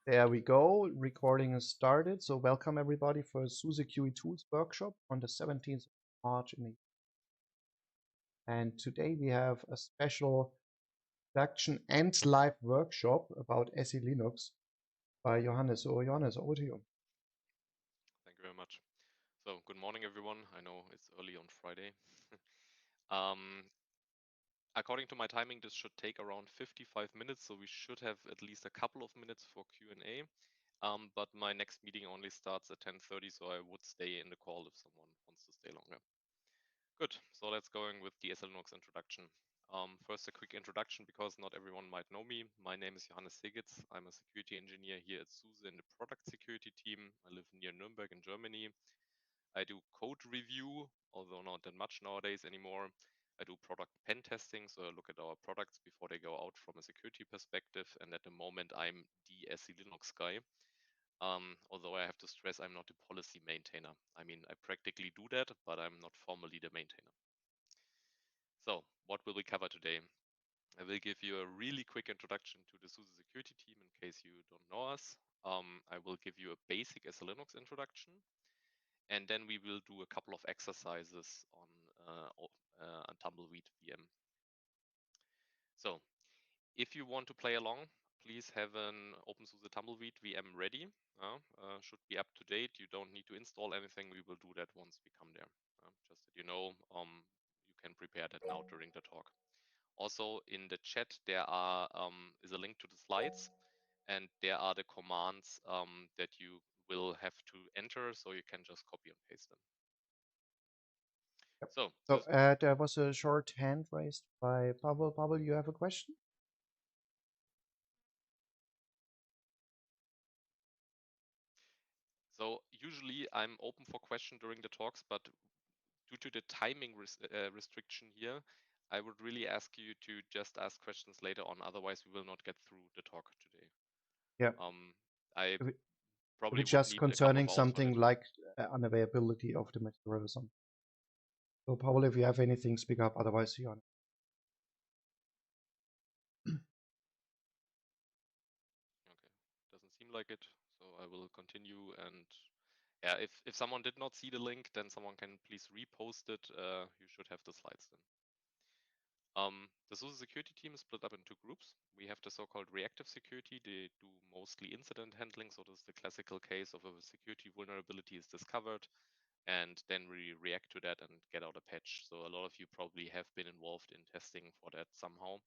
There we go. Recording is started. So welcome everybody for SUSE QE Tools Workshop on the 17th of March. And today we have a special production and live workshop about SELinux by Johannes. So Johannes, over to you. Thank you very much. So good morning, everyone. I know it's early on Friday. According to my timing, this should take around 55 minutes, so we should have at least a couple of minutes for Q&A. But my next meeting only starts at 10:30, so I would stay in the call if someone wants to stay longer. Good, so let's go with the SELinux introduction. First, a quick introduction because not everyone might know me. My name is JSegitz. I'm a security engineer here at SUSE in the product security team. I live near Nuremberg in Germany. I do code review, although not that much nowadays anymore. I do product pen testing, so I look at our products before they go out from a security perspective. And at the moment, I'm the SELinux guy. Although I have to stress, I'm not a policy maintainer. I mean, I practically do that, but I'm not formally the maintainer. So what will we cover today? I will give you a really quick introduction to the SUSE security team in case you don't know us. I will give you a basic SELinux introduction. And then we will do a couple of exercises on a Tumbleweed VM. So if you want to play along, please have an OpenSUSE Tumbleweed VM ready. Should be up to date. You don't need to install anything. We will do that once we come there. Just that you know, you can prepare that now during the talk. Also in the chat, there is a link to the slides, and there are the commands that you will have to enter, so you can just copy and paste them. Yep. So there was a short hand raised by Pavel. Pavel, you have a question? So usually I'm open for question during the talks, but due to the timing restriction here, I would really ask you to just ask questions later on. Otherwise, we will not get through the talk today. Yeah. I probably would just need concerning something like unavailability of the material or something. So Pavel, if you have anything, speak up. Otherwise, Johannes. Okay, doesn't seem like it. So I will continue. And yeah, if someone did not see the link, then someone can please repost it. You should have the slides then. The SUSE security team is split up into groups. We have the so-called reactive security. They do mostly incident handling. So this is the classical case of a security vulnerability is discovered, and then we react to that and get out a patch. So a lot of you probably have been involved in testing for that somehow.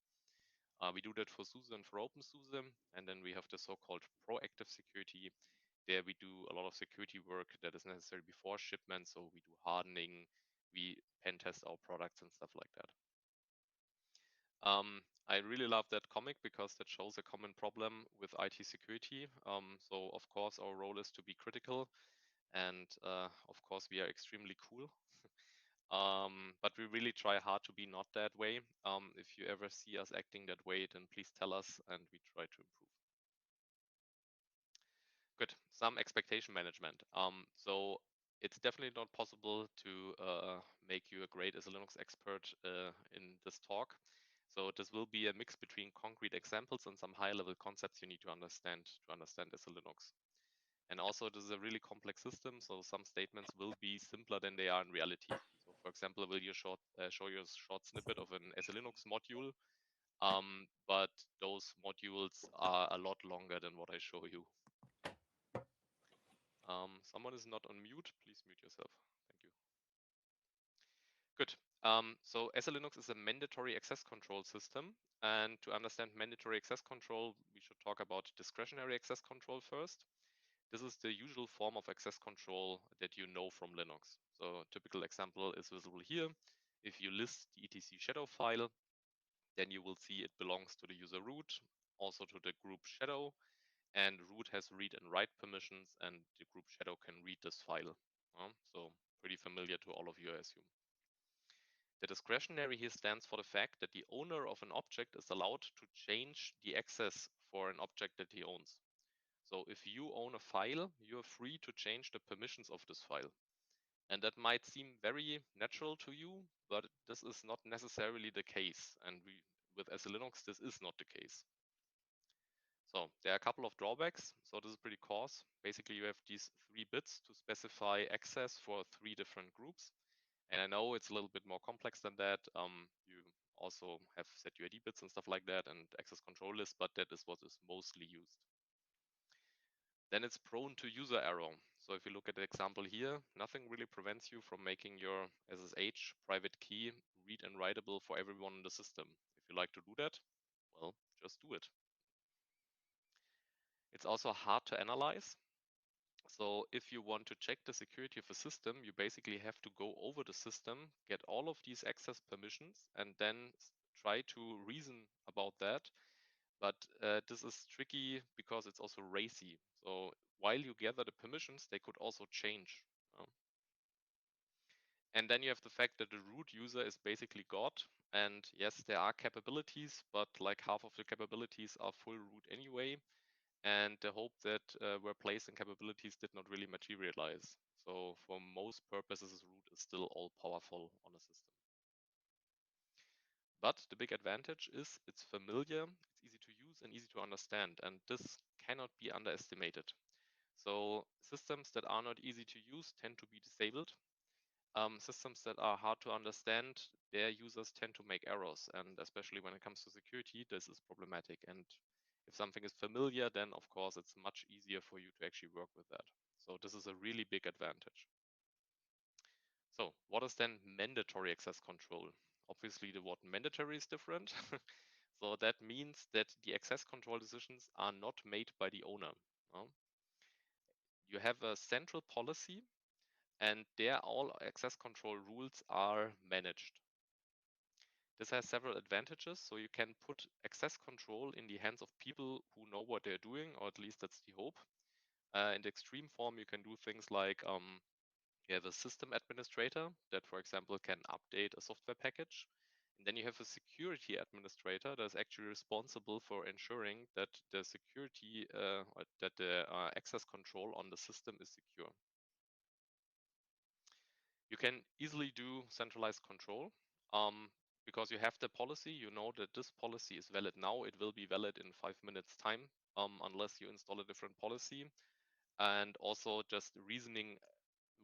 We do that for SUSE and for OpenSUSE. And then we have the so-called proactive security. There we do a lot of security work that is necessary before shipment. So we do hardening, we pen test our products and stuff like that. I really love that comic because that shows a common problem with IT security. So of course our role is to be critical, and of course we are extremely cool. But we really try hard to be not that way. If you ever see us acting that way, then please tell us and we try to improve. Good, some expectation management. So it's definitely not possible to make you a great SELinux expert in this talk. So this will be a mix between concrete examples and some high-level concepts you need to understand SELinux. And also, this is a really complex system, so some statements will be simpler than they are in reality. So, for example, will you show you a short snippet of an SELinux module, but those modules are a lot longer than what I show you. Someone is not on mute. Please mute yourself. Thank you. Good. So SELinux is a mandatory access control system. And to understand mandatory access control, we should talk about discretionary access control first. This is the usual form of access control that you know from Linux. So a typical example is visible here. If you list the etc shadow file, then you will see it belongs to the user root, also to the group shadow, and root has read and write permissions, and the group shadow can read this file. So pretty familiar to all of you, I assume. The discretionary here stands for the fact that the owner of an object is allowed to change the access for an object that he owns. So if you own a file, you're free to change the permissions of this file. And that might seem very natural to you, but this is not necessarily the case. And with SELinux, this is not the case. So there are a couple of drawbacks. So this is pretty coarse. Basically, you have these 3 bits to specify access for 3 different groups. And I know it's a little bit more complex than that. You also have set UID bits and stuff like that and access control lists, but that is what is mostly used. Then it's prone to user error. So if you look at the example here, nothing really prevents you from making your SSH private key read and writable for everyone in the system. If you like to do that, well, just do it. It's also hard to analyze. So if you want to check the security of a system, you basically have to go over the system, get all of these access permissions, and then try to reason about that. But this is tricky because it's also racy. So while you gather the permissions, they could also change. And then you have the fact that the root user is basically God. And yes, there are capabilities, but like half of the capabilities are full root anyway. And the hope that were placed in capabilities did not really materialize. So for most purposes, root is still all powerful on a system. But the big advantage is it's familiar, it's easy to use and easy to understand. And this cannot be underestimated. So systems that are not easy to use tend to be disabled. Systems that are hard to understand, their users tend to make errors. And especially when it comes to security, this is problematic. And if something is familiar, then of course it's much easier for you to actually work with that. So this is a really big advantage. So what is then mandatory access control? Obviously the word mandatory is different. So that means that the access control decisions are not made by the owner. You have a central policy and there all access control rules are managed. This has several advantages. So you can put access control in the hands of people who know what they're doing, or at least that's the hope. In the extreme form, you can do things like you have a system administrator that, for example, can update a software package. And then you have a security administrator that's actually responsible for ensuring that the security, that the access control on the system is secure. You can easily do centralized control because you have the policy. You know that this policy is valid now. It will be valid in 5 minutes time unless you install a different policy. And also just reasoning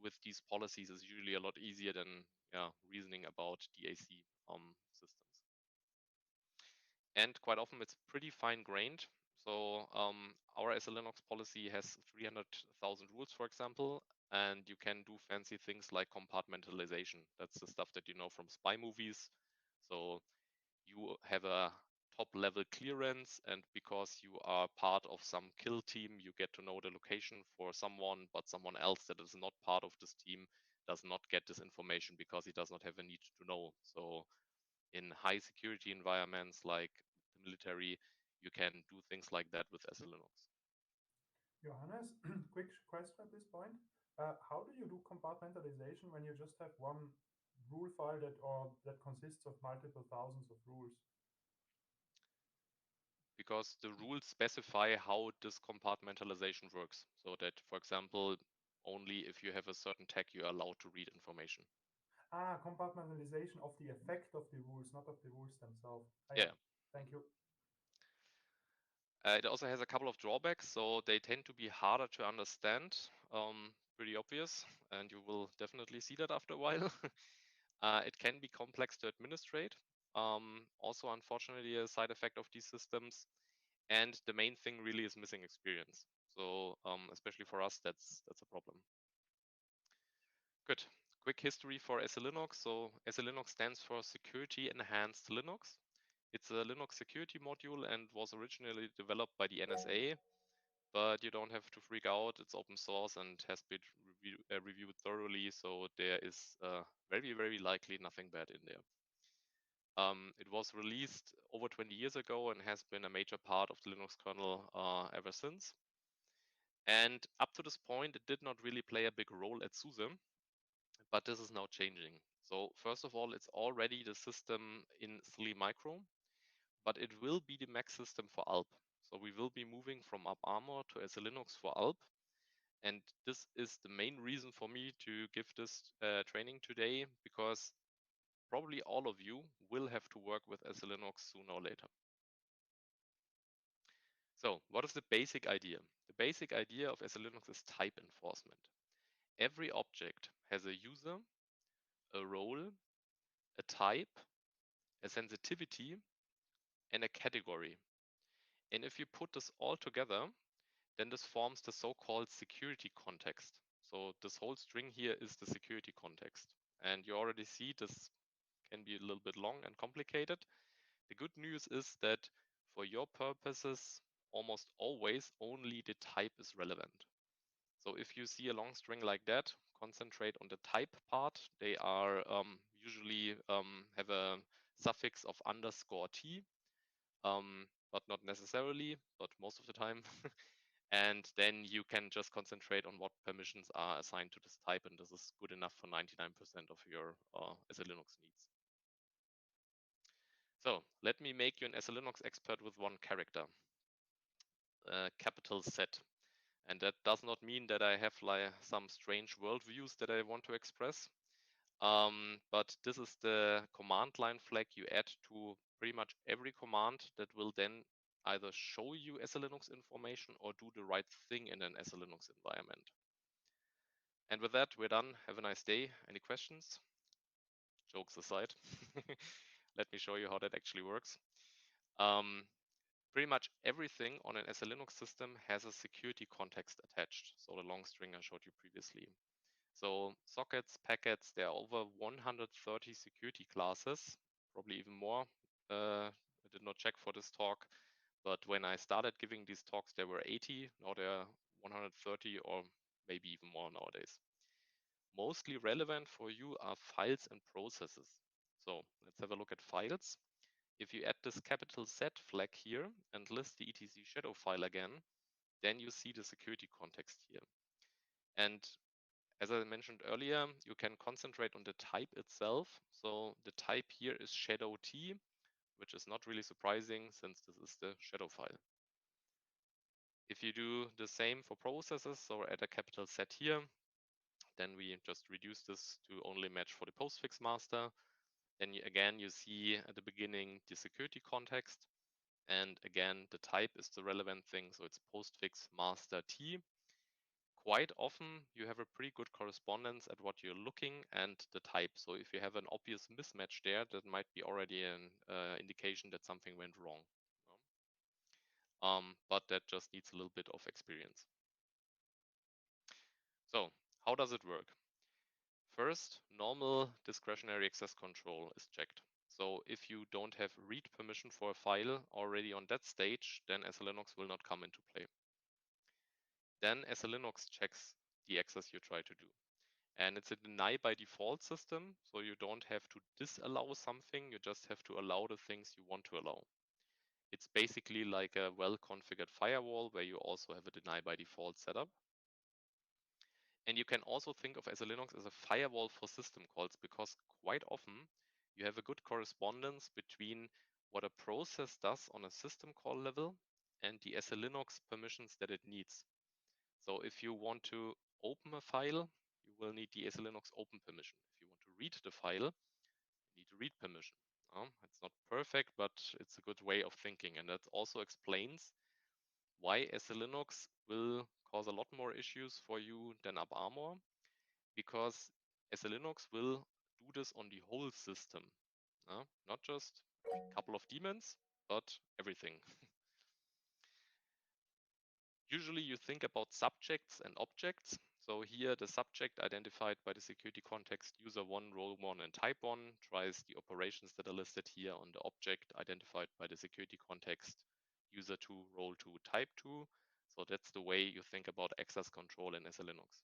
with these policies is usually a lot easier than reasoning about DAC systems. And quite often it's pretty fine-grained. So our SELinux policy has 300,000 rules, for example, and you can do fancy things like compartmentalization. That's the stuff that you know from spy movies. So you have a top level clearance, and because you are part of some kill team, you get to know the location for someone, but someone else that is not part of this team does not get this information because he does not have a need to know. So in high security environments like the military, you can do things like that with SELinux. Johannes, quick question at this point. How do you do compartmentalization when you just have one rule file that consists of multiple thousands of rules? Because the rules specify how this compartmentalization works. So that, for example, only if you have a certain tag, you are allowed to read information. Compartmentalization of the effect of the rules, not of the rules themselves. Yeah. Thank you. It also has a couple of drawbacks, so they tend to be harder to understand, pretty obvious, and you will definitely see that after a while. It can be complex to administrate. Also, unfortunately, a side effect of these systems, and the main thing really is missing experience. So especially for us, that's a problem. Good. Quick history for SELinux. So SELinux stands for Security Enhanced Linux. It's a Linux security module and was originally developed by the NSA, but you don't have to freak out. It's open source and has been reviewed thoroughly, so there is very, very likely nothing bad in there. It was released over 20 years ago and has been a major part of the Linux kernel ever since. And up to this point, it did not really play a big role at SUSE, but this is now changing. So first of all, it's already the system in SELinux, but it will be the Mac system for ALP. So we will be moving from AppArmor to SELinux for ALP. And this is the main reason for me to give this training today, because probably all of you will have to work with SELinux sooner or later. So what is the basic idea? The basic idea of SELinux is type enforcement. Every object has a user, a role, a type, a sensitivity, and a category. And if you put this all together, then this forms the so-called security context. So this whole string here is the security context. And you already see this can be a little bit long and complicated. The good news is that for your purposes, almost always only the type is relevant. So if you see a long string like that, concentrate on the type part. They are usually have a suffix of _t, but not necessarily, but most of the time. And then you can just concentrate on what permissions are assigned to this type, and this is good enough for 99% of your SELinux needs. So let me make you an SELinux expert with one character, capital Z. And that does not mean that I have like some strange worldviews that I want to express. But this is the command line flag you add to pretty much every command that will then either show you SELinux information or do the right thing in an SELinux environment. And with that, we're done. Have a nice day. Any questions? Jokes aside, let me show you how that actually works. Pretty much everything on an SELinux system has a security context attached. So the long string I showed you previously. So sockets, packets, there are over 130 security classes, probably even more. I did not check for this talk, but when I started giving these talks, there were 80. Now there are 130 or maybe even more nowadays. Mostly relevant for you are files and processes. So let's have a look at files. If you add this capital Z flag here and list the etc shadow file again, then you see the security context here. And as I mentioned earlier, you can concentrate on the type itself. So the type here is shadow T, which is not really surprising since this is the shadow file. If you do the same for processes, so add a capital Z here, then we just reduce this to only match for the postfix master. Then again, you see at the beginning the security context. And again, the type is the relevant thing. So it's postfix master T. Quite often you have a pretty good correspondence at what you're looking and the type. So if you have an obvious mismatch there, that might be already an indication that something went wrong. But that just needs a little bit of experience. So how does it work? First, normal discretionary access control is checked. So if you don't have read permission for a file already on that stage, then SELinux will not come into play. Then SELinux checks the access you try to do. And it's a deny by default system, so you don't have to disallow something, you just have to allow the things you want to allow. It's basically like a well-configured firewall where you also have a deny by default setup. And you can also think of SELinux as a firewall for system calls, because quite often you have a good correspondence between what a process does on a system call level and the SELinux permissions that it needs. So if you want to open a file, you will need the SELinux open permission. If you want to read the file, you need to read permission. It's not perfect, but it's a good way of thinking. And that also explains why SELinux will cause a lot more issues for you than AppArmor, because SELinux will do this on the whole system, not just a couple of daemons, but everything. Usually you think about subjects and objects. So here the subject identified by the security context user1, role1, and type1 tries the operations that are listed here on the object identified by the security context user2, role2, type2. So that's the way you think about access control in SELinux.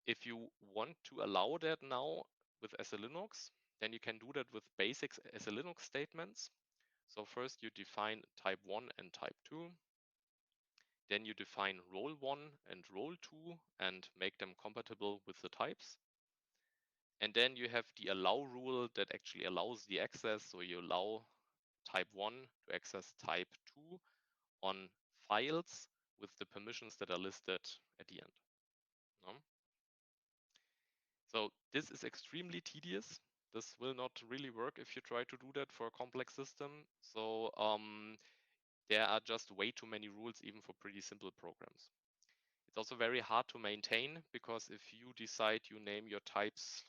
If you want to allow that now with SELinux, then you can do that with basic SELinux statements. So first you define type 1 and type 2. Then you define role1 and role2 and make them compatible with the types. And then you have the allow rule that actually allows the access. So you allow type 1 to access type 2 on files with the permissions that are listed at the end. So this is extremely tedious. This will not really work if you try to do that for a complex system. So there are just way too many rules even for pretty simple programs. It's also very hard to maintain, because if you decide you name your types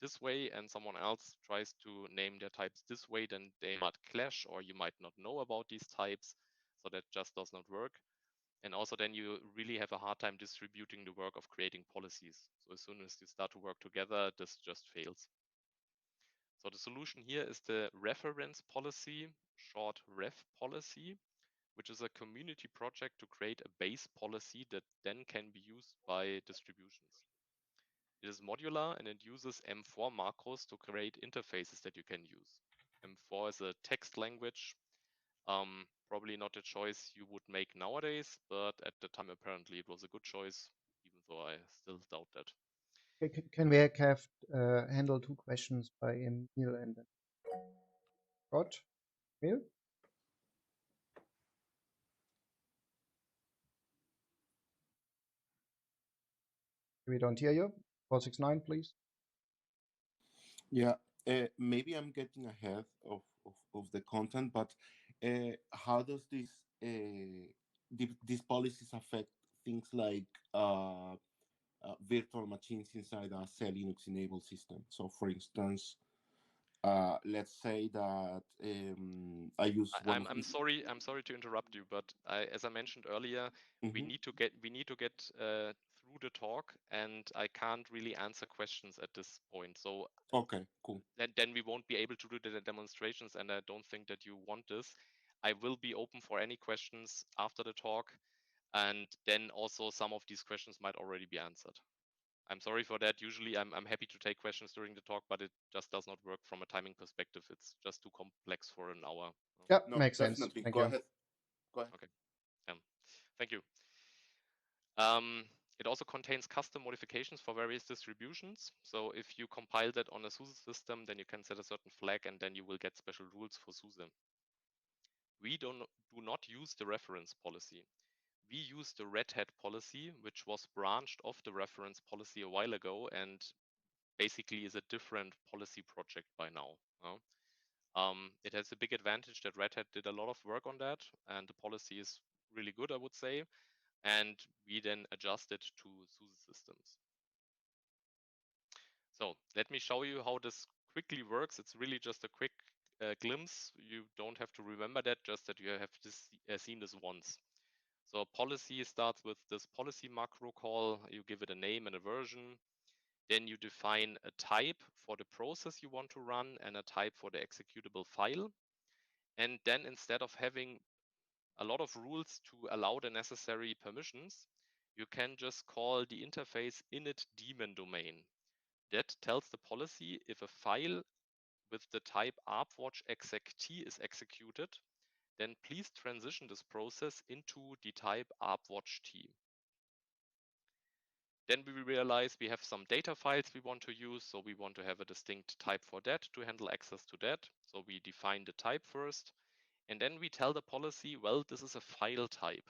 this way and someone else tries to name their types this way, then they might clash, or you might not know about these types. So that just does not work. And also then you really have a hard time distributing the work of creating policies. So as soon as you start to work together, this just fails. So the solution here is the reference policy, short ref policy, which is a community project to create a base policy that then can be used by distributions. It is modular and it uses M4 macros to create interfaces that you can use. M4 is a text language, probably not a choice you would make nowadays, but at the time apparently it was a good choice, even though I still doubt that. Can we have handle 2 questions by Emil and then Scott? Emil? We don't hear you. 469, please. Yeah, maybe I'm getting ahead of the content, but how does these policies affect things like virtual machines inside a SELinux enabled system? So, for instance, let's say that I use one. I'm sorry to interrupt you, but as I mentioned earlier, we need to get through the talk, and I can't really answer questions at this point. So okay, cool. Then we won't be able to do the demonstrations, and I don't think that you want this. I will be open for any questions after the talk, and then also some of these questions might already be answered. I'm sorry for that. Usually I'm happy to take questions during the talk, but it just does not work from a timing perspective. It's just too complex for an hour. Yeah, No, makes sense. definitely. Thank Go you. ahead. Go ahead. Okay. Thank you. It also contains custom modifications for various distributions. So if you compile that on a SUSE system, then you can set a certain flag, and then you will get special rules for SUSE. We do not use the reference policy. We use the Red Hat policy, which was branched off the reference policy a while ago, and basically is a different policy project by now. It has a big advantage that Red Hat did a lot of work on that, and the policy is really good, I would say. And we then adjust it to SUSE systems. So let me show you how this quickly works. It's really just a quick glimpse. You don't have to remember that, just that you have seen this once. So policy starts with this policy macro call. You give it a name and a version. Then you define a type for the process you want to run and a type for the executable file. And then instead of having a lot of rules to allow the necessary permissions, you can just call the interface init daemon domain. That tells the policy if a file with the type arpwatch exect is executed, then please transition this process into the type arpwatch t. Then we realize we have some data files we want to use, so we want to have a distinct type for that to handle access to that. So we define the type first, and then we tell the policy, well, this is a file type.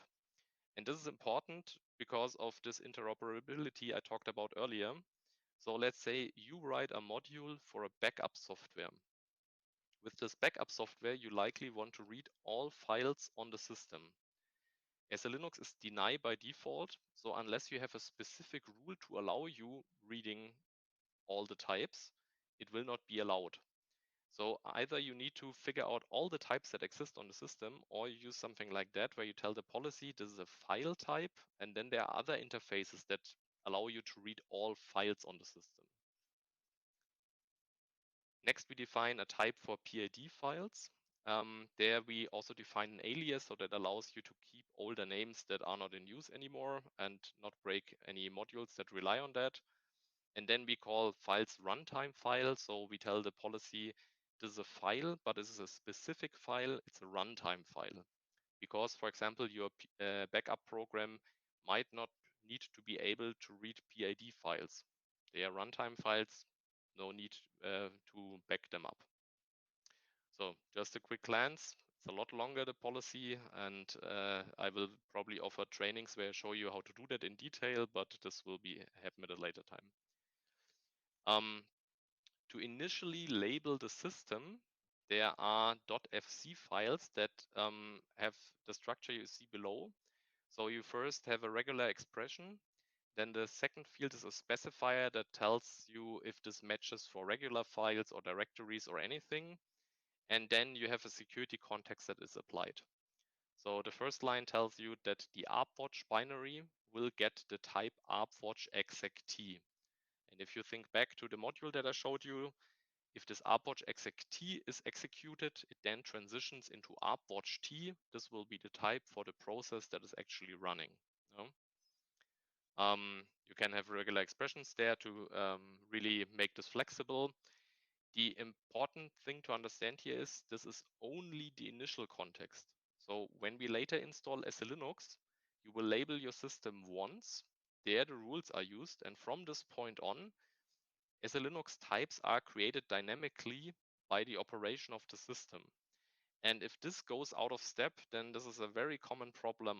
And this is important because of this interoperability I talked about earlier. So let's say you write a module for a backup software. With this backup software, you likely want to read all files on the system. SELinux is deny by default, so unless you have a specific rule to allow you reading all the types, it will not be allowed. So either you need to figure out all the types that exist on the system, or you use something like that where you tell the policy this is a file type, and then there are other interfaces that allow you to read all files on the system. Next, we define a type for PID files. There we also define an alias, so that allows you to keep older names that are not in use anymore and not break any modules that rely on that. And then we call files runtime file. So we tell the policy this is a file, but this is a specific file. It's a runtime file. Because, for example, your backup program might not need to be able to read PID files. They are runtime files, no need to back them up. So just a quick glance. It's a lot longer, the policy, and I will probably offer trainings where I show you how to do that in detail, but this will happen at a later time. To initially label the system, there are .fc files that have the structure you see below. So you first have a regular expression. Then the second field is a specifier that tells you if this matches for regular files or directories or anything. And then you have a security context that is applied. So the first line tells you that the ARPWatch binary will get the type ARPWatch exec_t. And if you think back to the module that I showed you, if this ARPWatch exec_t is executed, it then transitions into ARPWatch_t. This will be the type for the process that is actually running. You can have regular expressions there to really make this flexible. The important thing to understand here is this is only the initial context. So when we later install SELinux, you will label your system once. There the rules are used, and from this point on, SELinux types are created dynamically by the operation of the system. And if this goes out of step, then this is a very common problem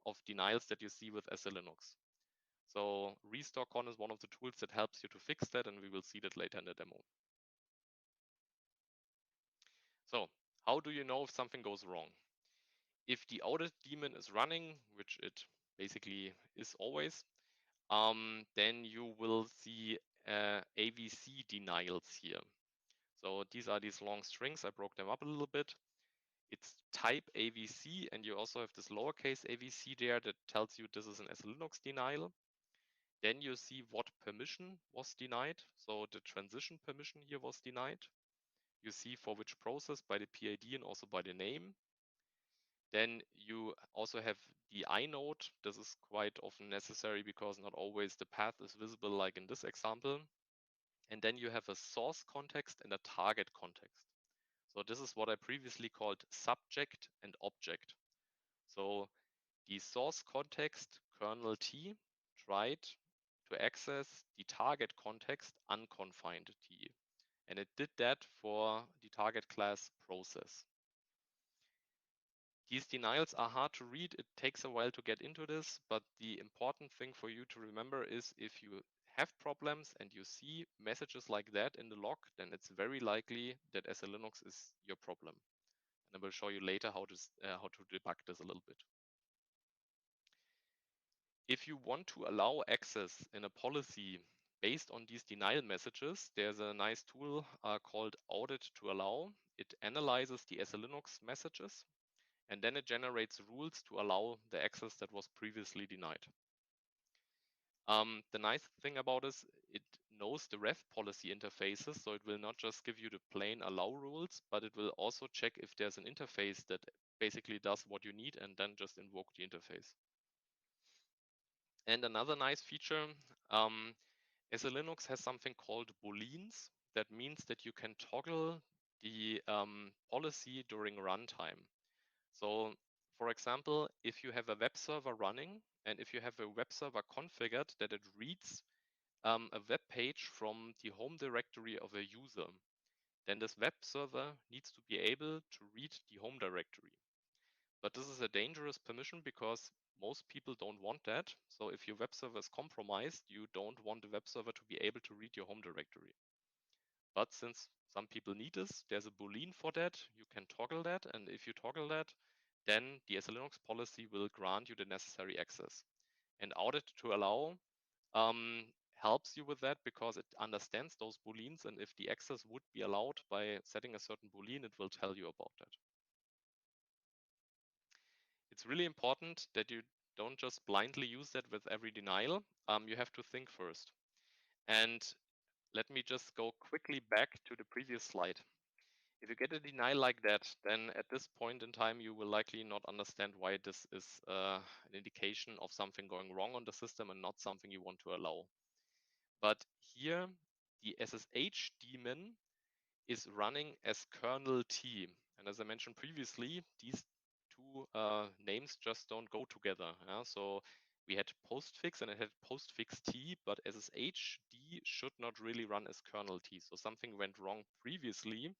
of denials that you see with SELinux. So RestoreCon is one of the tools that helps you to fix that, and we will see that later in the demo. So how do you know if something goes wrong? If the audit daemon is running, which it basically is always, then you will see AVC denials here. So these are these long strings. I broke them up a little bit. It's type AVC, and you also have this lowercase AVC there that tells you this is an SELinux denial. Then you see what permission was denied. So the transition permission here was denied. You see for which process by the PID and also by the name. Then you also have the inode. This is quite often necessary because not always the path is visible like in this example. And then you have a source context and a target context. So this is what I previously called subject and object. So the source context kernel T tried to access the target context unconfined T. And it did that for the target class process. These denials are hard to read. It takes a while to get into this, but the important thing for you to remember is if you have problems and you see messages like that in the log, then it's very likely that SELinux is your problem. And I will show you later how to debug this a little bit. If you want to allow access in a policy based on these denial messages, there's a nice tool called audit to allow. It analyzes the SELinux messages, and then it generates rules to allow the access that was previously denied. The nice thing about this, it knows the ref policy interfaces, so it will not just give you the plain allow rules, but it will also check if there's an interface that basically does what you need and then just invoke the interface. And another nice feature, SELinux has something called booleans. That means that you can toggle the policy during runtime. So for example, if you have a web server running and if you have a web server configured that it reads a web page from the home directory of a user, then this web server needs to be able to read the home directory. But this is a dangerous permission because most people don't want that. So if your web server is compromised, you don't want the web server to be able to read your home directory. But since some people need this, there's a boolean for that. You can toggle that. And if you toggle that, then the SELinux policy will grant you the necessary access. And audit to allow helps you with that because it understands those booleans. And if the access would be allowed by setting a certain boolean, it will tell you about that. It's really important that you don't just blindly use that with every denial. You have to think first. And let me just go quickly back to the previous slide. If you get a denial like that, then at this point in time, you will likely not understand why this is an indication of something going wrong on the system and not something you want to allow. But here, the SSH daemon is running as kernel T. And as I mentioned previously, these two names just don't go together. Yeah? So we had postfix and it had postfix T, but SSHD should not really run as kernel T. So something went wrong previously,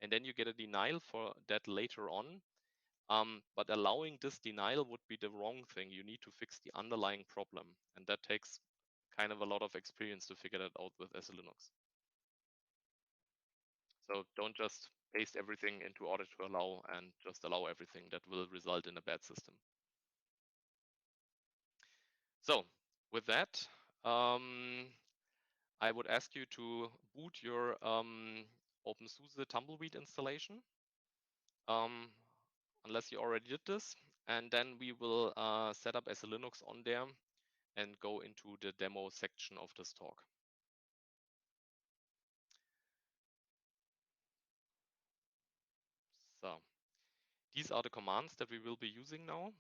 and then you get a denial for that later on. But allowing this denial would be the wrong thing. You need to fix the underlying problem, and that takes kind of a lot of experience to figure that out with SELinux. So don't just paste everything into order to allow and just allow everything that will result in a bad system. So with that, I would ask you to boot your OpenSUSE Tumbleweed installation, unless you already did this. And then we will set up SELinux on there and go into the demo section of this talk. So these are the commands that we will be using now.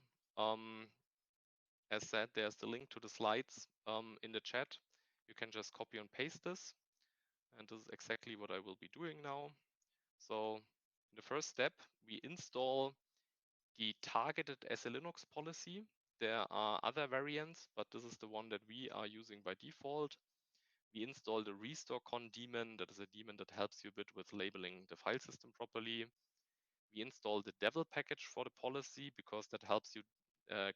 As said, there's the link to the slides in the chat. You can just copy and paste this. And this is exactly what I will be doing now. So the first step, we install the targeted SELinux policy. There are other variants, but this is the one that we are using by default. We install the restore-con daemon. That is a daemon that helps you a bit with labeling the file system properly. We install the devel package for the policy because that helps you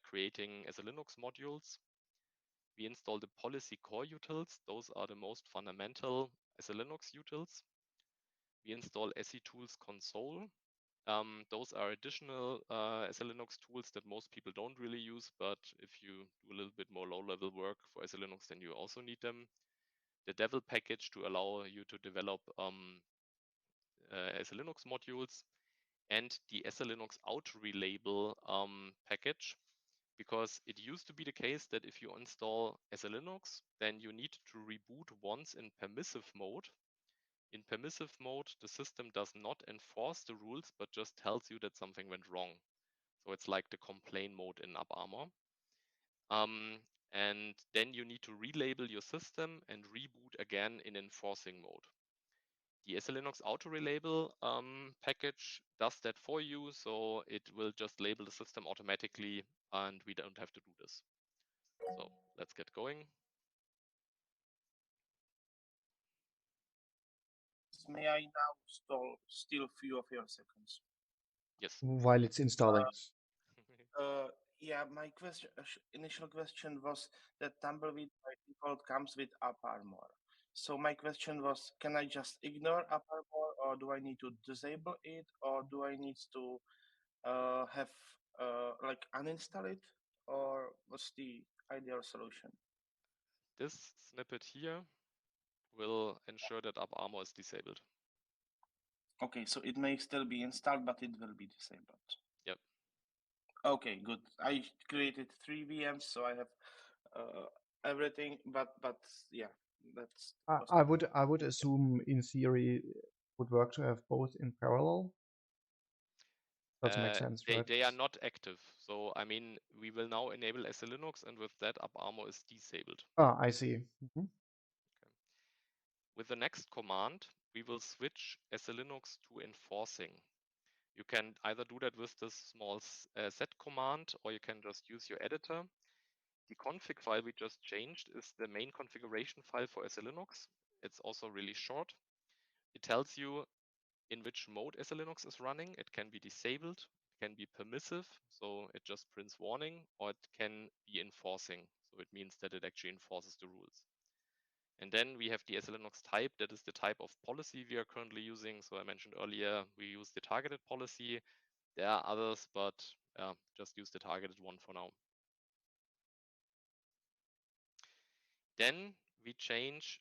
creating SELinux modules. We install the policy core utils. Those are the most fundamental SELinux utils. We install SE Tools console. Those are additional SELinux tools that most people don't really use, but if you do a little bit more low-level work for SELinux, then you also need them. The devel package to allow you to develop SELinux modules, and the SELinux auto-relabel package, because it used to be the case that if you install SELinux, then you need to reboot once in permissive mode. In permissive mode, the system does not enforce the rules, but just tells you that something went wrong. So it's like the complain mode in AppArmor. And then you need to relabel your system and reboot again in enforcing mode. The SELinux auto-relabel package does that for you, so it will just label the system automatically, and we don't have to do this. So let's get going. May I now steal a few of your seconds? Yes. While it's installing. Yeah, my initial question was that Tumbleweed by default comes with AppArmor. So my question was, can I just ignore AppArmor, or do I need to disable it, or do I need to have like uninstall it, or what's the ideal solution? This snippet here will ensure that AppArmor is disabled. Okay, so it may still be installed, but it will be disabled. Yep. Okay, good. I created 3 VMs, so I have everything, but yeah, that's. I would assume in theory it would work to have both in parallel. Doesn't make sense, right? They are not active. So I mean, we will now enable SELinux, and with that, AppArmor is disabled. Ah, I see. Mm-hmm. Okay. With the next command, we will switch SELinux to enforcing. You can either do that with this small set command, or you can just use your editor. The config file we just changed is the main configuration file for SELinux. It's also really short. It tells you in which mode SELinux is running. It can be disabled, it can be permissive, so it just prints warning, or it can be enforcing. So it means that it actually enforces the rules. And then we have the SELinux type. That is the type of policy we are currently using. So I mentioned earlier, we use the targeted policy. There are others, but just use the targeted one for now. Then we change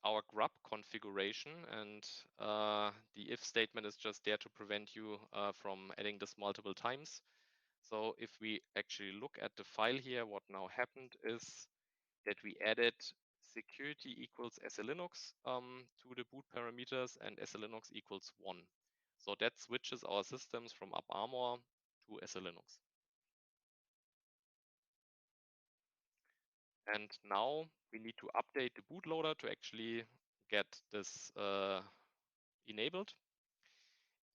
our grub configuration, and the if statement is just there to prevent you from adding this multiple times. So if we actually look at the file here, what now happened is that we added security equals SELinux to the boot parameters, and SELinux equals 1. So that switches our systems from AppArmor to SELinux. And now we need to update the bootloader to actually get this enabled.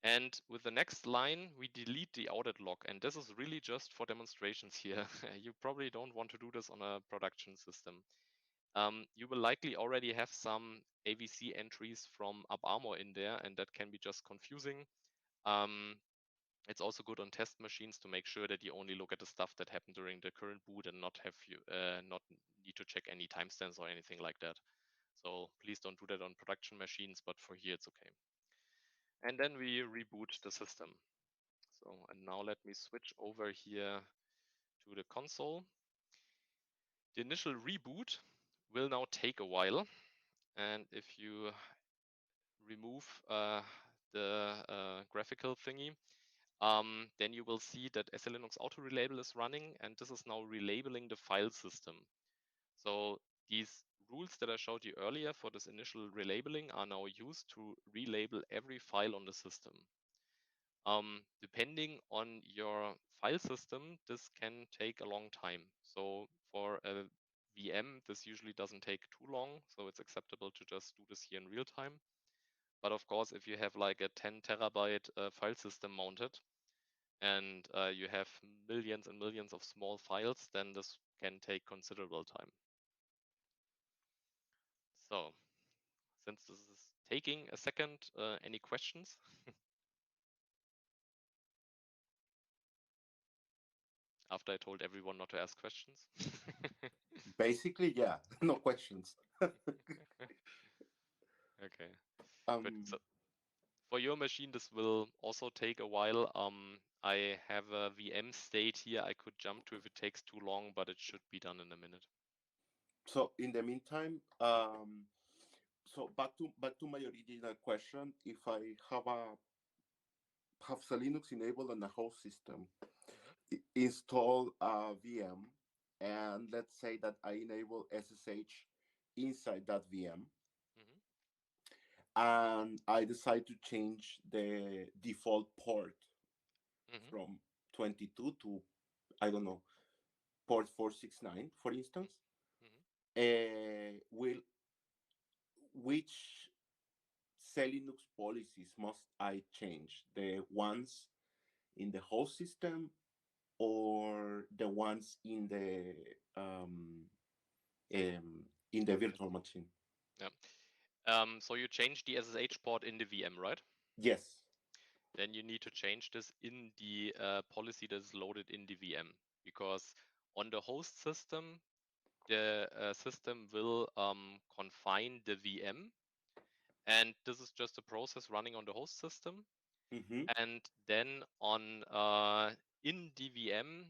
And with the next line, we delete the audit log. And this is really just for demonstrations here. You probably don't want to do this on a production system. You will likely already have some AVC entries from AppArmor in there, and that can be just confusing. It's also good on test machines to make sure that you only look at the stuff that happened during the current boot and not have you not need to check any timestamps or anything like that. So please don't do that on production machines, but for here it's okay. and then we reboot the system. So, and now let me switch over here to the console. The initial reboot will now take a while, and if you remove the graphical thingy, then you will see that SELinux auto relabel is running, and this is now relabeling the file system. So these rules that I showed you earlier for this initial relabeling are now used to relabel every file on the system. Depending on your file system, this can take a long time. So for a VM, this usually doesn't take too long, so it's acceptable to just do this here in real time. But of course, if you have like a 10 terabyte file system mounted and you have millions and millions of small files, then this can take considerable time. So since this is taking a second, any questions? After I told everyone not to ask questions. Basically, yeah, no questions. Okay. Good. So for your machine, this will also take a while. I have a VM state here I could jump to if it takes too long, but it should be done in a minute. So in the meantime, so back to my original question: if I have SELinux enabled on the host system, install a VM, and let's say that I enable SSH inside that VM, and I decide to change the default port from 22 to, I don't know, port 469, for instance, which SELinux policies must I change? The ones in the host system or the ones in the virtual machine? Yeah. So you change the SSH port in the VM, right? Yes. Then you need to change this in the policy that is loaded in the VM, because on the host system, the system will confine the VM, and this is just a process running on the host system. And then on in the VM,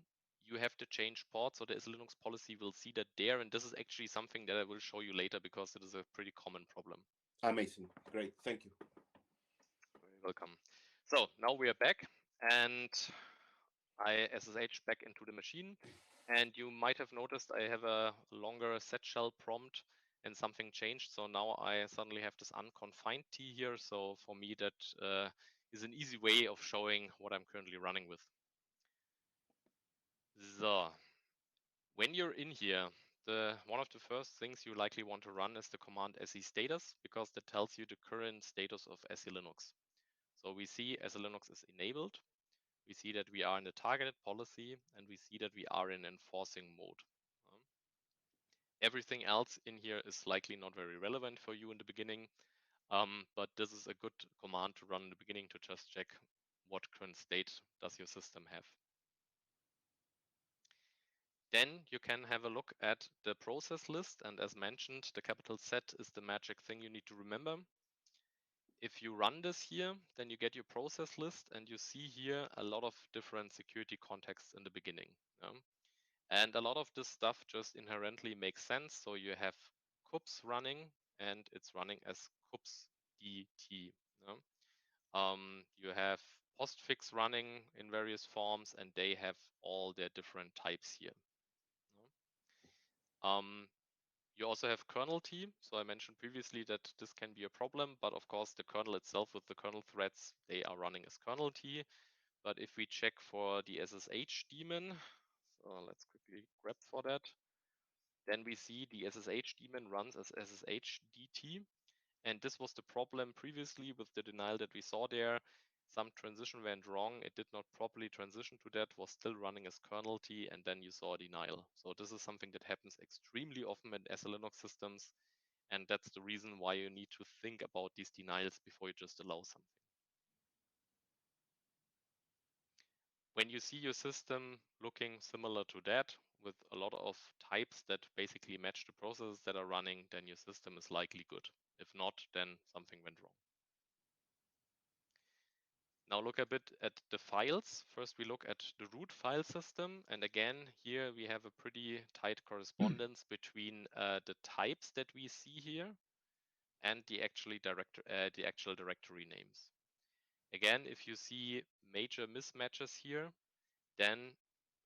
you have to change port, so the SELinux policy will see that there, and this is actually something that I will show you later because it is a pretty common problem. Amazing. Great. Thank you. You're welcome. So now we are back, and I SSH back into the machine, and you might have noticed I have a longer set shell prompt and something changed. So now I suddenly have this unconfined T here. So for me, that is an easy way of showing what I'm currently running with. So when you're in here, one of the first things you likely want to run is the command SEStatus, because that tells you the current status of SELinux. So we see SELinux is enabled. We see that we are in the targeted policy, and we see that we are in enforcing mode. Everything else in here is likely not very relevant for you in the beginning, but this is a good command to run in the beginning to just check what current state does your system have. Then you can have a look at the process list, and as mentioned, the capital Z is the magic thing you need to remember. If you run this here, then you get your process list, and you see here a lot of different security contexts in the beginning. And a lot of this stuff just inherently makes sense. So you have kups running, and it's running as kups DT. You have postfix running in various forms, and they have all their different types here. You also have kernel T. So I mentioned previously that this can be a problem, but of course the kernel itself with the kernel threads, they are running as kernel T. But if we check for the SSH daemon, so let's quickly grab for that, then we see the SSH daemon runs as SSH DT. And this was the problem previously with the denial that we saw there. Some transition went wrong. It did not properly transition to that, was still running as kernel T, and then you saw a denial. So this is something that happens extremely often in SELinux systems. And that's the reason why you need to think about these denials before you just allow something. When you see your system looking similar to that, with a lot of types that basically match the processes that are running, then your system is likely good. If not, then something went wrong. Now look a bit at the files. First, we look at the root file system. And again, here we have a pretty tight correspondence between the types that we see here and the actual directory names. Again, if you see major mismatches here, then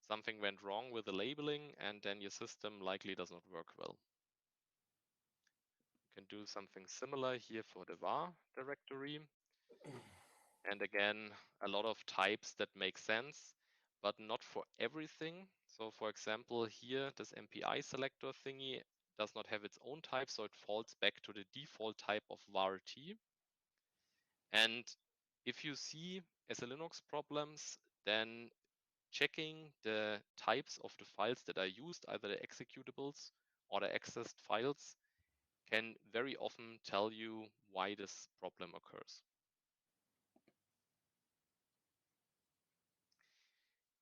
something went wrong with the labeling, and then your system likely does not work well. You can do something similar here for the var directory. And again, a lot of types that make sense, but not for everything. So for example, here, this MPI selector thingy does not have its own type, so it falls back to the default type of var_t. And if you see SELinux problems, then checking the types of the files that are used, either the executables or the accessed files, can very often tell you why this problem occurs.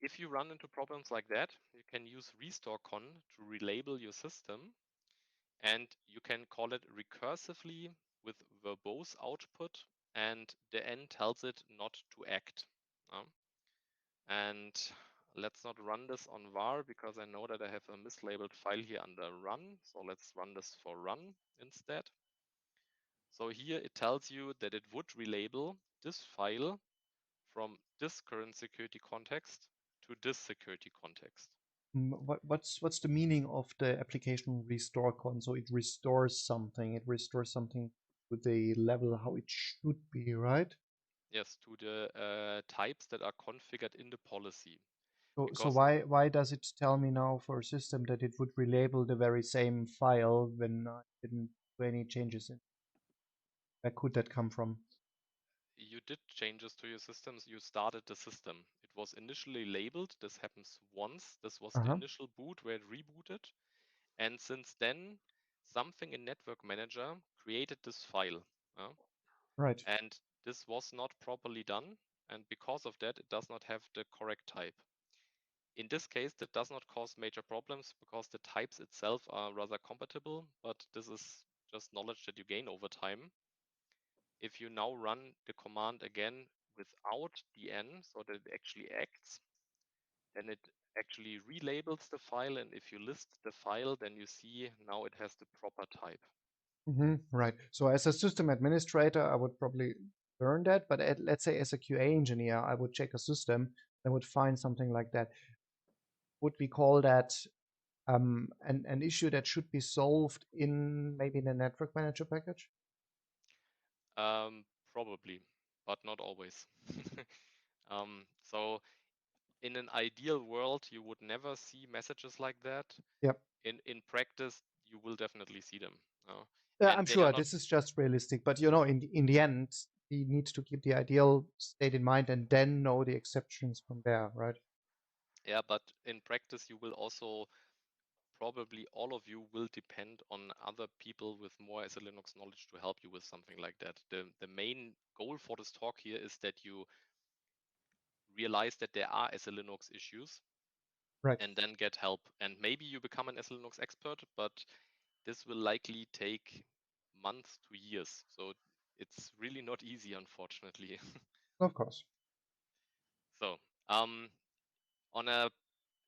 If you run into problems like that, you can use restoreCon to relabel your system, and you can call it recursively with verbose output, and the end tells it not to act. And let's not run this on var because I know that I have a mislabeled file here under run. So let's run this for run instead. So here it tells you that it would relabel this file from this current security context to this security context. What's the meaning of the application restoreCon? So it restores something to the level how it should be, right? Yes, to the types that are configured in the policy. So why does it tell me now for a system that it would relabel the very same file when I didn't do any changes in? Where could that come from? You did changes to your systems. You started the system. It was initially labeled. This happens once. This was the initial boot where it rebooted. And since then, something in Network Manager created this file. Right. And this was not properly done. And because of that, it does not have the correct type. In this case, that does not cause major problems because the types itself are rather compatible, but this is just knowledge that you gain over time. If you now run the command again without the n, so that it actually acts, then it actually relabels the file. And if you list the file, then you see now it has the proper type. Right. So as a system administrator, I would probably learn that. But let's say as a QA engineer, I would check a system and would find something like that. Would we call that an issue that should be solved in maybe the Network Manager package? Probably, but not always. So in an ideal world, you would never see messages like that. Yep. In practice, you will definitely see them. Yeah, I'm sure this is just realistic, but you know, in the end, we need to keep the ideal state in mind and then know the exceptions from there, right? Yeah, but in practice, you will also probably all of you will depend on other people with more SELinux knowledge to help you with something like that. The main goal for this talk here is that you realize that there are SELinux issues, right, and then get help. And maybe you become an SELinux expert, but this will likely take months to years. So it's really not easy, unfortunately. Of course. So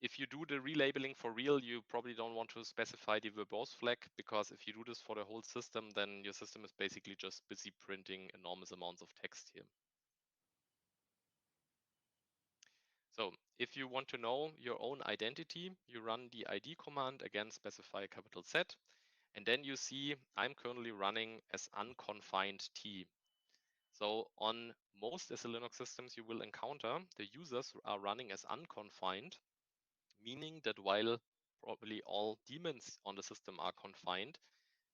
if you do the relabeling for real, you probably don't want to specify the verbose flag, because if you do this for the whole system, then your system is basically just busy printing enormous amounts of text here. So if you want to know your own identity, you run the ID command, again, specify a capital Z, and then you see I'm currently running as unconfined T. So on most SELinux systems you will encounter, the users are running as unconfined, meaning that while probably all daemons on the system are confined,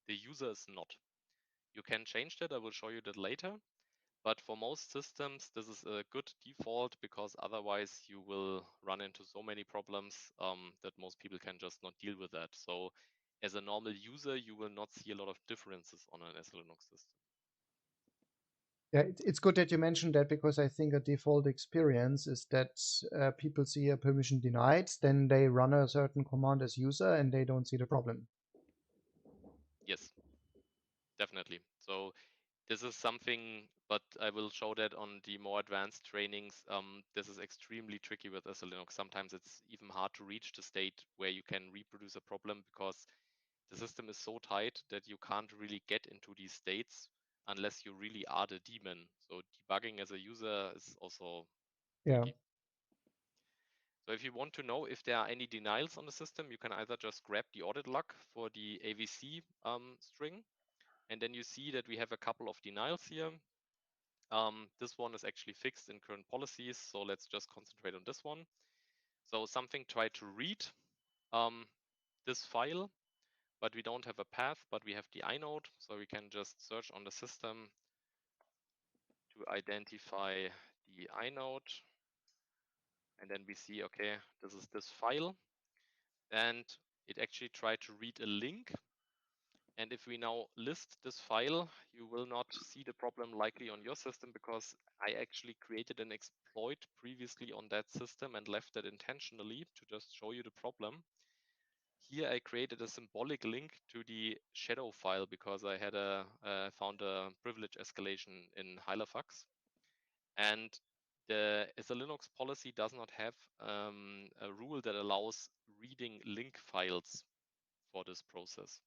the user is not. You can change that, I will show you that later. But for most systems, this is a good default, because otherwise you will run into so many problems that most people can just not deal with that. So as a normal user, you will not see a lot of differences on an SELinux system. Yeah, it's good that you mentioned that, because I think a default experience is that people see a permission denied, then they run a certain command as user and they don't see the problem. Yes, definitely. So This is something, but I will show that on the more advanced trainings. This is extremely tricky with SELinux. Sometimes it's even hard to reach the state where you can reproduce a problem because the system is so tight that you can't really get into these states unless you really are the daemon. So debugging as a user is also tricky. So if you want to know if there are any denials on the system, you can either just grab the audit log for the AVC string, and then you see that we have a couple of denials here. This one is actually fixed in current policies, so let's just concentrate on this one. So something tried to read this file, but we don't have a path, but we have the inode, so we can just search on the system to identify the inode, and then we see, okay, this is this file, and it actually tried to read a link. And if we now list this file, you will not see the problem likely on your system because I actually created an exploit previously on that system and left it intentionally to just show you the problem. Here I created a symbolic link to the shadow file because I had found a privilege escalation in Halifax. And the SELinux policy does not have a rule that allows reading link files for this process.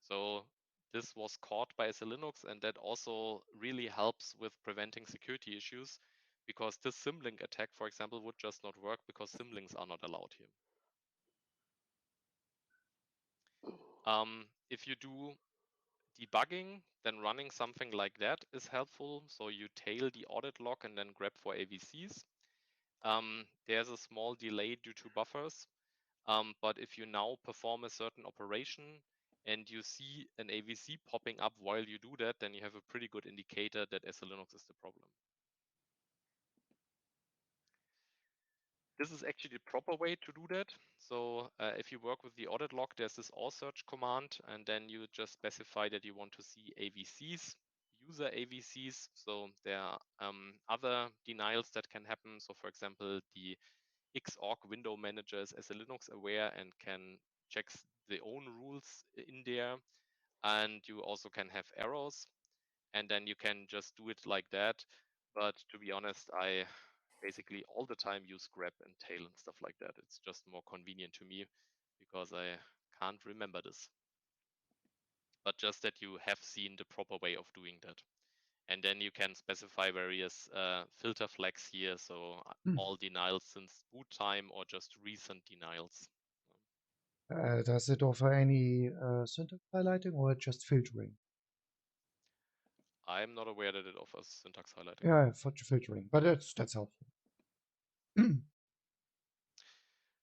So this was caught by SELinux, and that also really helps with preventing security issues because this symlink attack, for example, would just not work because symlinks are not allowed here. If you do debugging, then running something like that is helpful. So you tail the audit log and then grab for AVCs. There's a small delay due to buffers. But if you now perform a certain operation and you see an AVC popping up while you do that, then you have a pretty good indicator that SELinux is the problem. This is actually the proper way to do that. So if you work with the audit log, there's this all search command, and then you just specify that you want to see AVCs, user AVCs. So there are other denials that can happen. So for example, the Xorg window manager is SELinux aware and can check the own rules in there. And you also can have errors, and then you can just do it like that. But to be honest, I basically all the time use grep and tail and stuff like that. It's just more convenient to me because I can't remember this. But just that you have seen the proper way of doing that. And then you can specify various filter flags here. So all denials since boot time or just recent denials. Does it offer any syntax highlighting or just filtering? I'm not aware that it offers syntax highlighting. Yeah, filtering, but that's helpful.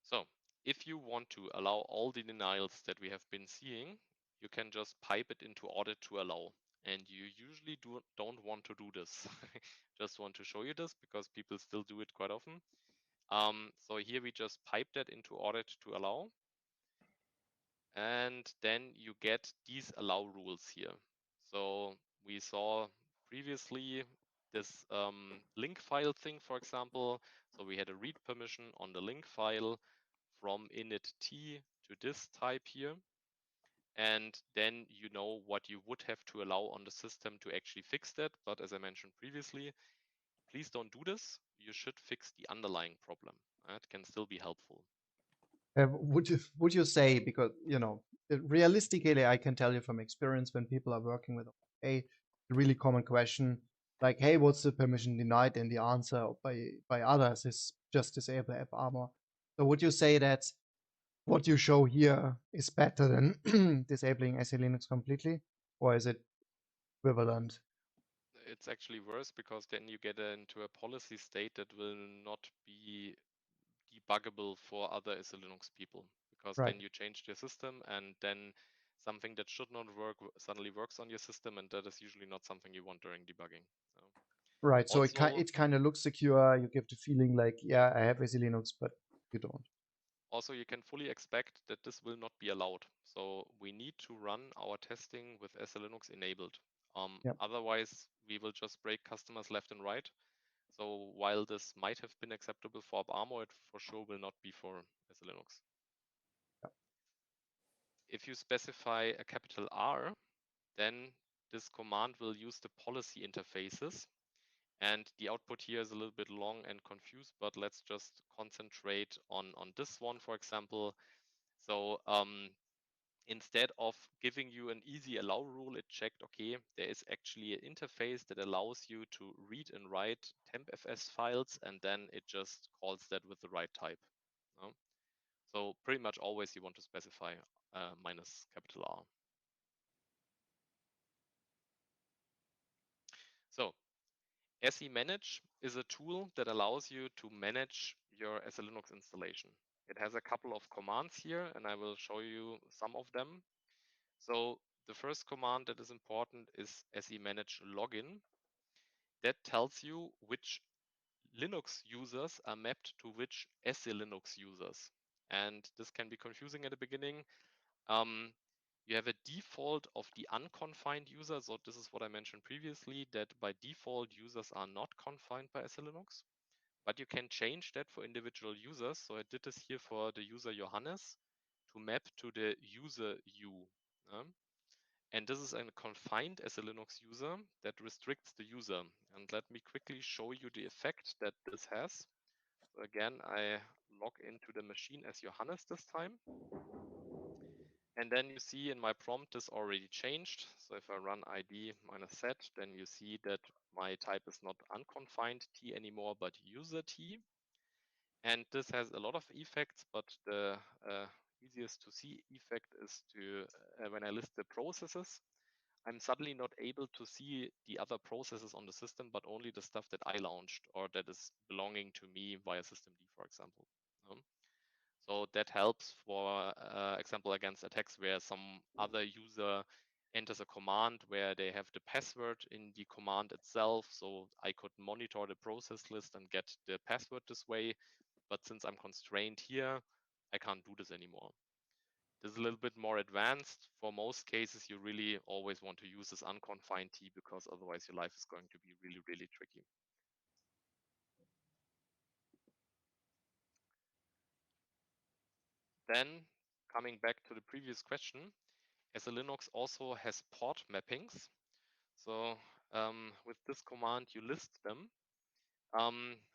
So if you want to allow all the denials that we have been seeing, you can just pipe it into audit to allow. And you usually don't want to do this. Just want to show you this because people still do it quite often. So here we just pipe that into audit to allow. And then you get these allow rules here. So we saw previously this link file thing, for example. So we had a read permission on the link file from init t to this type here. And then you know what you would have to allow on the system to actually fix that. But as I mentioned previously, please don't do this. You should fix the underlying problem. It can still be helpful. Would you say, because realistically, I can tell you from experience when people are working with a really common question like, hey, what's the permission denied? And the answer by others is just disable AppArmor. So would you say that what you show here is better than disabling SELinux completely, or is it equivalent? It's actually worse because then you get into a policy state that will not be debuggable for other SELinux people, because then you change your system and then something that should not work suddenly works on your system, and that is usually not something you want during debugging. So. Right, so it kind of looks secure. You give the feeling like, yeah, I have SELinux, but you don't. Also, you can fully expect that this will not be allowed. So we need to run our testing with SELinux enabled. Otherwise, we will just break customers left and right. So while this might have been acceptable for AppArmor, it for sure will not be for SELinux. If you specify a capital R, then this command will use the policy interfaces. And the output here is a little bit long and confused, but let's just concentrate on this one, for example. So instead of giving you an easy allow rule, it checked, okay, there is actually an interface that allows you to read and write tempfs files, and then it just calls that with the right type. So pretty much always you want to specify minus capital R. So SEManage is a tool that allows you to manage your SELinux installation. It has a couple of commands here, and I will show you some of them. So the first command that is important is SEManage login. That tells you which Linux users are mapped to which SELinux users. And this can be confusing at the beginning. You have a default of the unconfined user. So this is what I mentioned previously, that by default users are not confined by SELinux. But you can change that for individual users. So I did this here for the user Johannes to map to the user U. And this is a confined SELinux user that restricts the user. And let me quickly show you the effect that this has. So again, I log into the machine as Johannes this time. And then you see in my prompt this already changed. So if I run ID -z, then you see that my type is not unconfined T anymore, but user T. And this has a lot of effects, but the easiest to see effect is to when I list the processes, I'm suddenly not able to see the other processes on the system, but only the stuff that I launched or that is belonging to me via systemd, for example. So that helps, for example, against attacks where some other user enters a command where they have the password in the command itself. So I could monitor the process list and get the password this way. But since I'm constrained here, I can't do this anymore. This is a little bit more advanced. For most cases, you really always want to use this unconfined T, because otherwise your life is going to be really, really tricky. Then coming back to the previous question, SELinux also has port mappings. So with this command, you list them.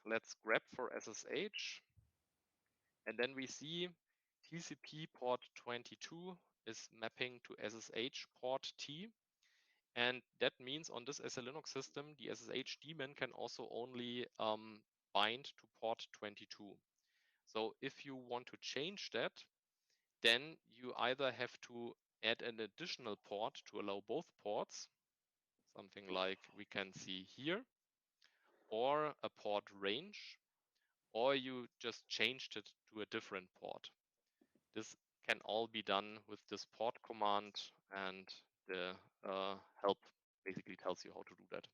Let's grep for SSH. And then we see TCP port 22 is mapping to SSH port T. And that means on this SELinux system, the SSH daemon can also only bind to port 22. So if you want to change that, then you either have to add an additional port to allow both ports, something like we can see here, or a port range, or you just changed it to a different port. This can all be done with this port command, and the help basically tells you how to do that.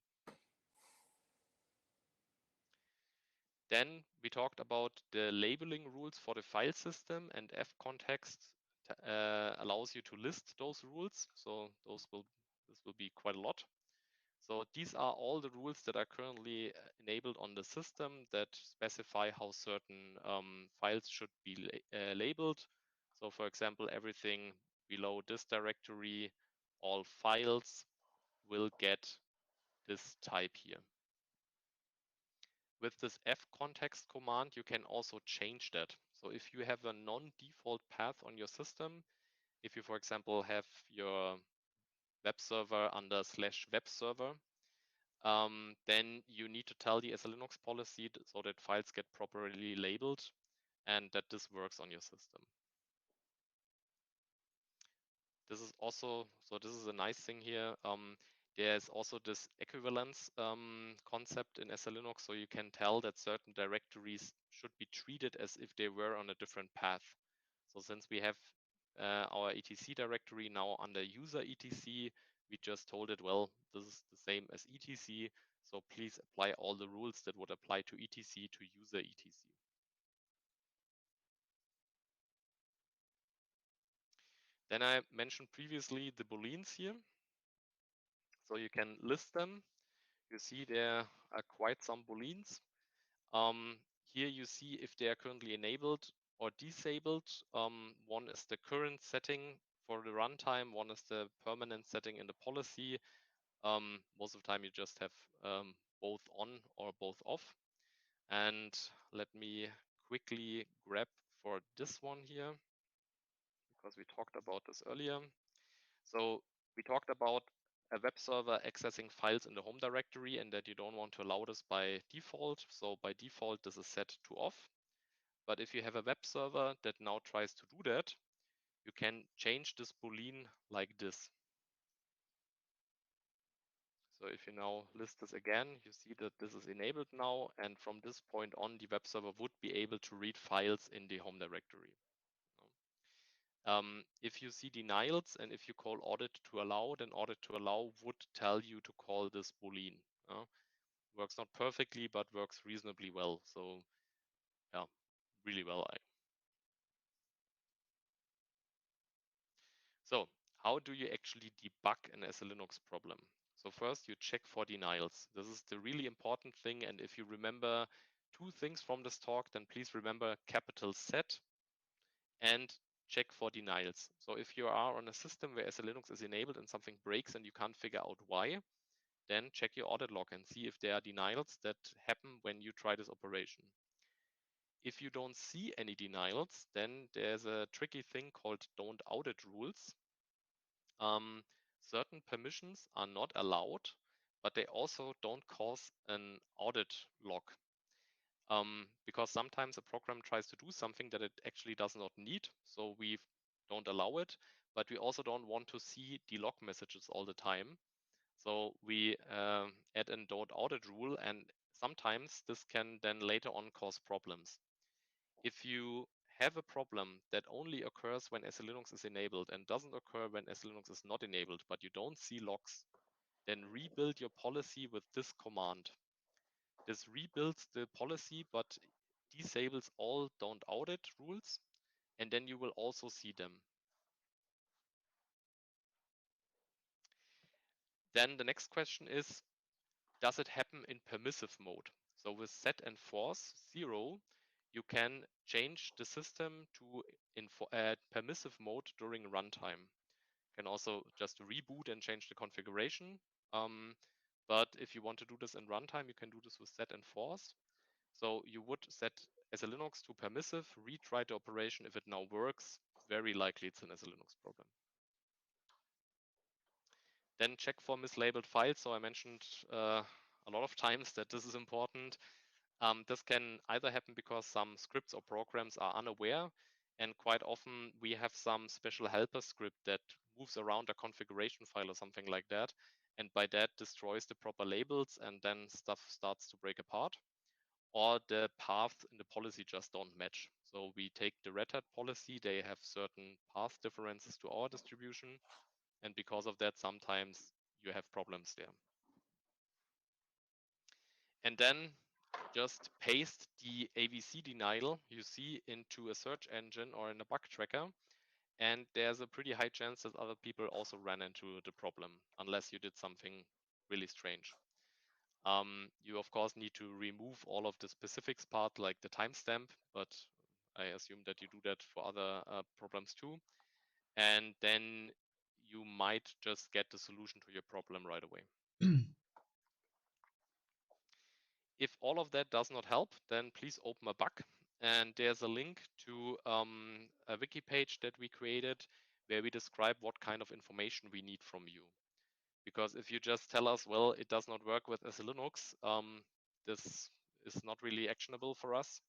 Then we talked about the labeling rules for the file system, and fcontext allows you to list those rules. So this will be quite a lot. So these are all the rules that are currently enabled on the system that specify how certain files should be labeled. So for example, everything below this directory, all files will get this type here. With this fcontext command, you can also change that. So if you have a non-default path on your system, if you, for example, have your web server under /web server, then you need to tell the SELinux policy so that files get properly labeled and that this works on your system. This is also, so this is a nice thing here. There's also this equivalence concept in SELinux, so you can tell that certain directories should be treated as if they were on a different path. So since we have our etc directory now under user etc, we just told it, well, this is the same as etc, so please apply all the rules that would apply to etc to user etc. Then I mentioned previously the booleans here. So you can list them. You see there are quite some booleans. Here you see if they are currently enabled or disabled. One is the current setting for the runtime, one is the permanent setting in the policy, Most of the time you just have both on or both off. And let me quickly grab for this one here, because we talked about this earlier. So we talked about a web server accessing files in the home directory and that you don't want to allow this by default. So by default, this is set to off. But if you have a web server that now tries to do that, you can change this boolean like this. So if you now list this again, you see that this is enabled now. And from this point on, the web server would be able to read files in the home directory. If you see denials and if you call audit to allow, then audit to allow would tell you to call this boolean. Works not perfectly, but works reasonably well. So yeah, really well. So how do you actually debug an SELinux problem? So first you check for denials. This is the really important thing. And if you remember two things from this talk, then please remember capital set and check for denials. So if you are on a system where SELinux is enabled and something breaks and you can't figure out why, then check your audit log and see if there are denials that happen when you try this operation. If you don't see any denials, then there's a tricky thing called don't audit rules. Certain permissions are not allowed, but they also don't cause an audit log. Because sometimes a program tries to do something that it actually does not need, so we don't allow it, but we also don't want to see the log messages all the time. So we add a don't audit rule, and sometimes this can then later on cause problems. If you have a problem that only occurs when SELinux is enabled and doesn't occur when SELinux is not enabled, but you don't see logs, then rebuild your policy with this command. This rebuilds the policy, but disables all don't audit rules, and then you will also see them. Then the next question is, does it happen in permissive mode? So with set enforce 0, you can change the system to permissive mode during runtime. You can also just reboot and change the configuration. But if you want to do this in runtime, you can do this with set enforce. So you would set SELinux to permissive, retry the operation. If it now works, very likely it's an SELinux problem. Then check for mislabeled files. So I mentioned a lot of times that this is important. This can either happen because some scripts or programs are unaware, and quite often we have some special helper script that moves around a configuration file or something like that, and by that destroys the proper labels, and then stuff starts to break apart. Or the path in the policy just don't match. So we take the Red Hat policy, they have certain path differences to our distribution, and because of that, sometimes you have problems there. And then just paste the AVC denial you see into a search engine or in a bug tracker, and there's a pretty high chance that other people also ran into the problem, unless you did something really strange. You of course need to remove all of the specifics part, like the timestamp, but I assume that you do that for other problems too. And then you might just get the solution to your problem right away. If all of that does not help, then please open a bug. And there's a link to a wiki page that we created where we describe what kind of information we need from you. Because if you just tell us, well, it does not work with SELinux, this is not really actionable for us.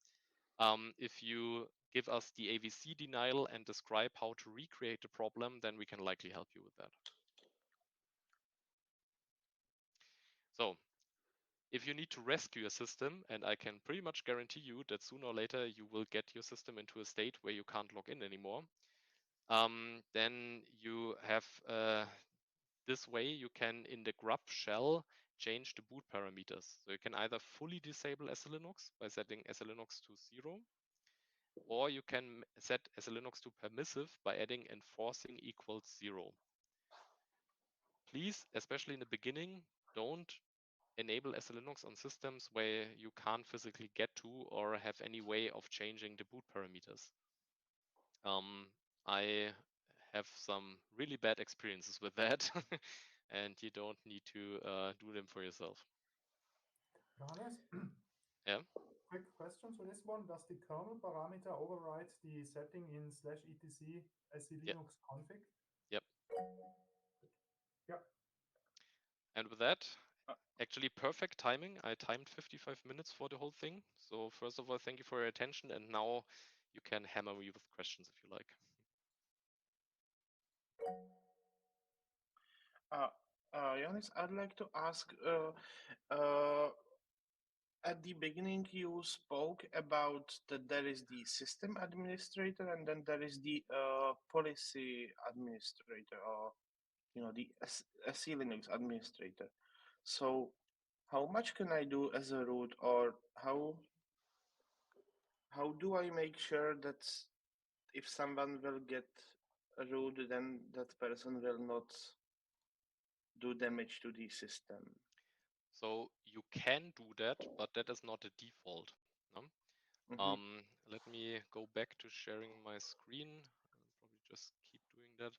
If you give us the AVC denial and describe how to recreate the problem, then we can likely help you with that. So if you need to rescue a system, and I can pretty much guarantee you that sooner or later you will get your system into a state where you can't log in anymore, then you have this way you can, in the grub shell, change the boot parameters. So you can either fully disable SELinux by setting SELinux to 0, or you can set SELinux to permissive by adding enforcing equals 0. Please, especially in the beginning, don't enable SELinux on systems where you can't physically get to or have any way of changing the boot parameters. I have some really bad experiences with that. and you don't need to do them for yourself. Johannes? Yeah. Quick question to this one. Does the kernel parameter override the setting in /etc SELinux config? Yep. Yep. And with that, actually perfect timing. I timed 55 minutes for the whole thing. So first of all, thank you for your attention. And now you can hammer me with questions if you like. Johannes, I'd like to ask, at the beginning you spoke about that there is the system administrator and then there is the policy administrator, or the SELinux administrator. So how much can I do as a root, or how do I make sure that if someone will get a root, then that person will not do damage to the system? So you can do that, but that is not a default. No? Let me go back to sharing my screen. I'll probably just keep doing that.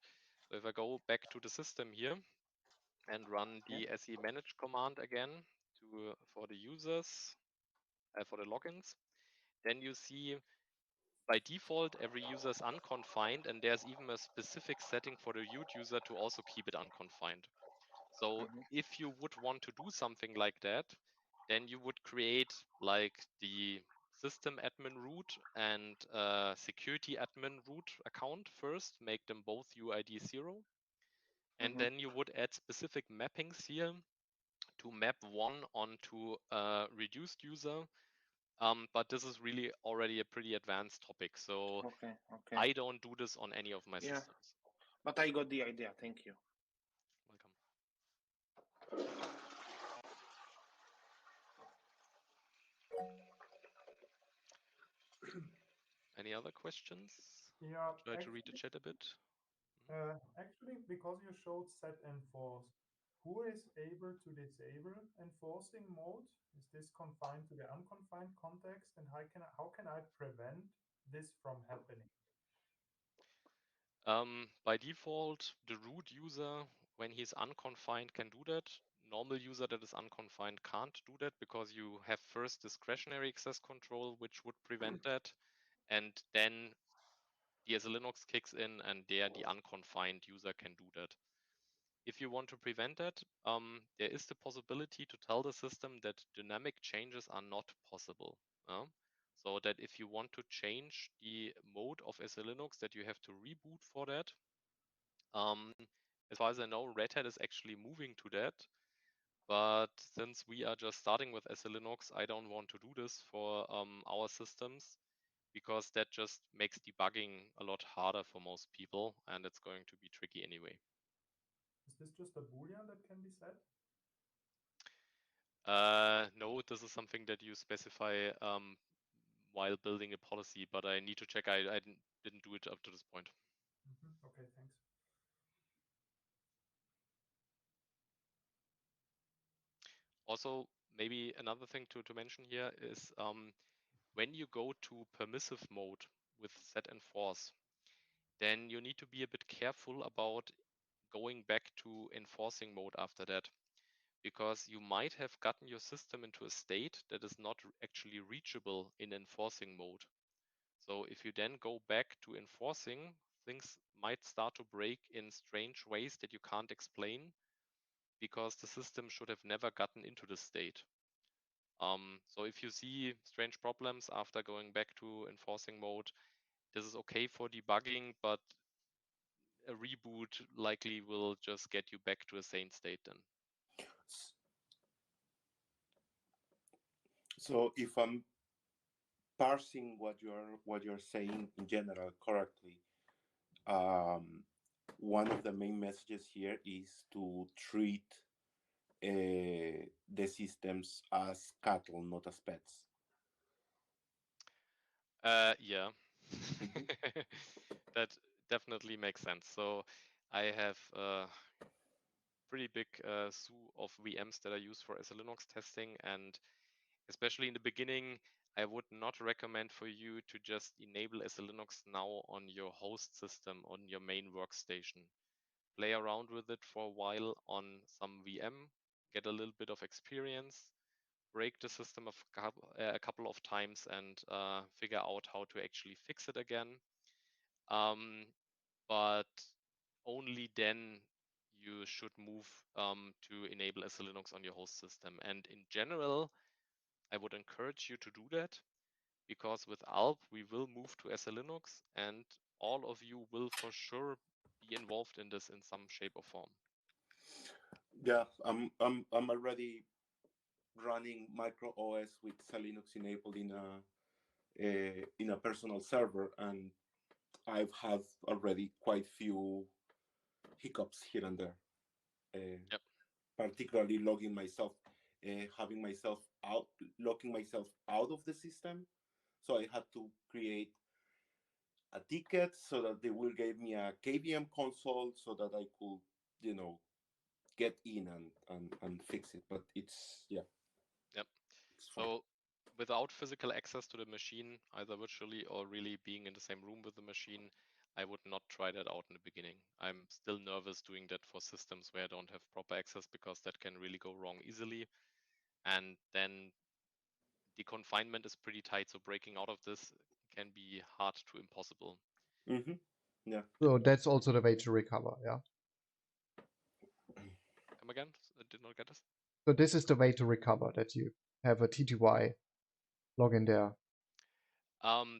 So if I go back to the system here and run the SE manage command again for the users, for the logins, then you see by default every user is unconfined, and there's even a specific setting for the root user to also keep it unconfined. So if you would want to do something like that, then you would create like the system admin root and security admin root account first, make them both UID 0. And then you would add specific mappings here to map one onto a reduced user. But this is really already a pretty advanced topic. So I don't do this on any of my systems. But I got the idea. Thank you. Welcome. Any other questions? Yeah. Try to read the chat a bit. Actually, because you showed set enforce, who is able to disable enforcing mode? Is this confined to the unconfined context? And how can I prevent this from happening? By default, the root user, when he's unconfined, can do that. Normal user that is unconfined can't do that because you have first discretionary access control, which would prevent that. And then the SELinux kicks in, and there the unconfined user can do that. If you want to prevent that, there is the possibility to tell the system that dynamic changes are not possible. So that if you want to change the mode of SELinux, that you have to reboot for that. As far as I know, Red Hat is actually moving to that. But since we are just starting with SELinux, I don't want to do this for our systems, because that just makes debugging a lot harder for most people, and it's going to be tricky anyway. Is this just a Boolean that can be set? No, this is something that you specify while building a policy, but I need to check. I didn't do it up to this point. Okay, thanks. Also, maybe another thing to mention here is when you go to permissive mode with set enforce, then you need to be a bit careful about going back to enforcing mode after that, because you might have gotten your system into a state that is not actually reachable in enforcing mode. So if you then go back to enforcing, things might start to break in strange ways that you can't explain, because the system should have never gotten into this state. So if you see strange problems after going back to enforcing mode, this is okay for debugging, but a reboot likely will just get you back to a sane state then. So if I'm parsing what you're saying in general correctly, one of the main messages here is to treat the systems as cattle, not as pets. Yeah, that definitely makes sense. So I have a pretty big slew of VMs that I use for SELinux testing, and especially in the beginning, I would not recommend for you to just enable SELinux now on your host system, on your main workstation, play around with it for a while on some VM, get a little bit of experience, break the system a couple of times, and figure out how to actually fix it again. But only then you should move to enable SELinux on your host system. And in general, I would encourage you to do that, because with ALP we will move to SELinux, and all of you will for sure be involved in this in some shape or form. Yeah, I'm already running micro OS with SELinux enabled in a personal server, and I've had already quite few hiccups here and there. Yep. Particularly logging myself, having myself out, locking myself out of the system. So I had to create a ticket so that they will give me a KVM console so that I could, get in and fix it. But it's, yeah. Yep. It's fine. So without physical access to the machine, either virtually or really being in the same room with the machine, I would not try that out in the beginning. I'm still nervous doing that for systems where I don't have proper access, because that can really go wrong easily. And then the confinement is pretty tight, so breaking out of this can be hard to impossible. Mm-hmm. Yeah. So that's also the way to recover, yeah? Come again? I did not get this. So this is the way to recover, that you have a TTY login there.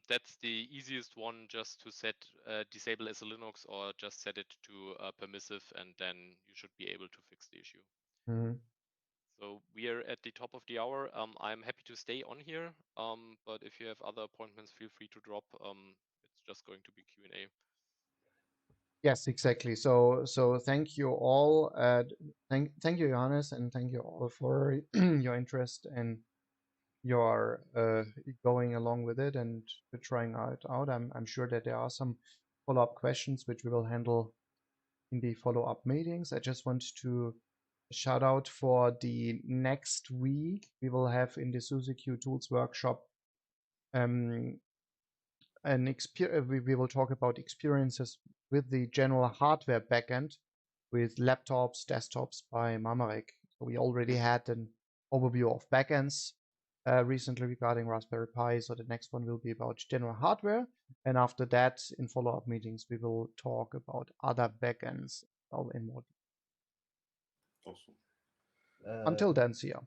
That's the easiest one, just to set disable SELinux, or just set it to permissive, and then you should be able to fix the issue. Mm-hmm. So we are at the top of the hour. I'm happy to stay on here, but if you have other appointments, feel free to drop. It's just going to be Q&A. Yes, exactly. So thank you all. Thank you, Johannes, and thank you all for your interest and your going along with it and trying it out. I'm sure that there are some follow-up questions which we will handle in the follow-up meetings. I just want to shout out for the next week. We will have in the SUSE QE Tools Workshop we will talk about experiences with the general hardware backend with laptops, desktops by Marek. So we already had an overview of backends recently regarding Raspberry Pi. So the next one will be about general hardware. And after that, in follow-up meetings, we will talk about other backends in more detail. Awesome. Until then, see ya.